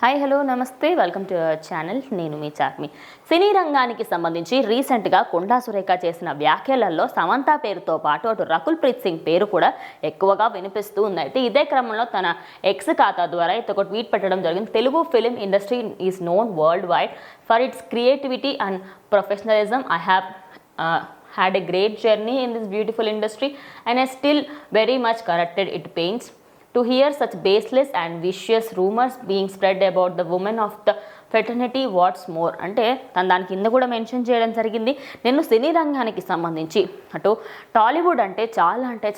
Hi hello నమస్తే welcome to our channel. నేను మీ చాక్మి. సినీ రంగానికి సంబంధించి రీసెంట్గా కొండా సురేఖ చేసిన వ్యాఖ్యలలో సమంత పేరుతో పాటు అటు రకుల్ ప్రీత్ సింగ్ పేరు కూడా ఎక్కువగా వినిపిస్తూ ఉంది. అయితే ఇదే క్రమంలో తన ఎక్స్ ఖాతా ద్వారా ఒక ట్వీట్ పెట్టడం జరిగింది. Telugu film industry is known world wide for it's creativity and professionalism. I have had a great journey in this beautiful industry and I still very much corrected it pains to hear such baseless and vicious rumors being spread about the women of the fraternity watts more అంటే తను దాని కింద కూడా mention చేయడం జరిగింది. నేను సినీ రంగానికి సంబంధించి అటు టాలీవుడ్ అంటే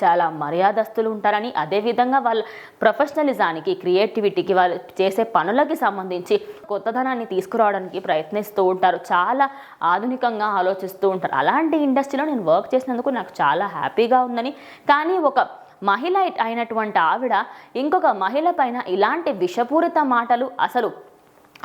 చాలా మర్యాదస్తులు ఉంటారని, అదేవిధంగా వాళ్ళ ప్రొఫెషనలిజానికి క్రియేటివిటీకి వాళ్ళు చేసే పనులకి సంబంధించి కొత్తదనాన్ని తీసుకురావడానికి ప్రయత్నిస్తూ ఉంటారు, చాలా ఆధునికంగా ఆలోచిస్తూ ఉంటారు. అలాంటి ఇండస్ట్రీలో నేను వర్క్ చేసినందుకు నాకు చాలా హ్యాపీగా ఉందని, కానీ ఒక మహిళ అయినటువంటి ఆవిడ ఇంకొక మహిళ పైన ఇలాంటి విషపూరిత మాటలు, అసలు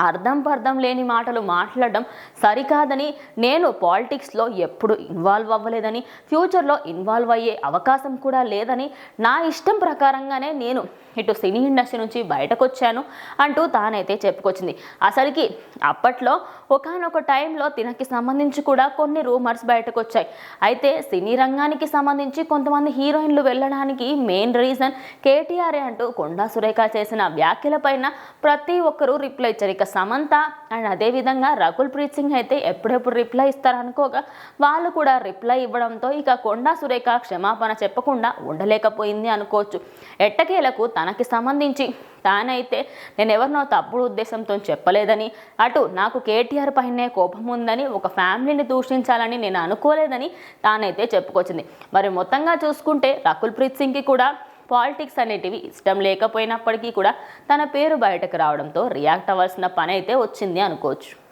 అర్థం లేని మాటలు మాట్లాడడం సరికాదని, నేను పాలిటిక్స్లో ఎప్పుడు ఇన్వాల్వ్ అవ్వలేదని, ఫ్యూచర్లో ఇన్వాల్వ్ అయ్యే అవకాశం కూడా లేదని, నా ఇష్టం ప్రకారంగానే నేను ఇటు సినీ ఇండస్ట్రీ నుంచి బయటకు వచ్చాను అంటూ తానైతే చెప్పుకొచ్చింది. అసలుకి అప్పట్లో ఒకానొక టైంలో తినకి సంబంధించి కూడా కొన్ని రూమర్స్ బయటకు వచ్చాయి. అయితే సినీ రంగానికి సంబంధించి కొంతమంది హీరోయిన్లు వెళ్ళడానికి మెయిన్ రీజన్ కేటీఆర్ అంటూ కొండా సురేఖ చేసిన వ్యాఖ్యలపైన ప్రతి ఒక్కరూ రిప్లై ఇచ్చారు. ఇక సమంత అండ్ అదేవిధంగా రకుల్ ప్రీత్ సింగ్ అయితే ఎప్పుడెప్పుడు రిప్లై ఇస్తారనుకోగా వాళ్ళు కూడా రిప్లై ఇవ్వడంతో ఇక కొండా సురేఖ క్షమాపణ చెప్పకుండా ఉండలేకపోయింది అనుకోవచ్చు. ఎట్టకేలకు తనకి సంబంధించి తానైతే నేను ఎవరినో తప్పుడు ఉద్దేశంతో చెప్పలేదని, అటు నాకు కేటీఆర్ పైనే కోపం ఉందని, ఒక ఫ్యామిలీని దూషించాలని నేను అనుకోలేదని తానైతే చెప్పుకొచ్చింది. మరి మొత్తంగా చూసుకుంటే రకుల్ ప్రీత్ సింగ్కి కూడా పాలిటిక్స్ అనేటివి ఇష్టం లేకపోయినప్పటికీ కూడా తన పేరు బయటకు రావడంతో రియాక్ట్ అవ్వాల్సిన పని అయితే వచ్చింది అనుకోవచ్చు.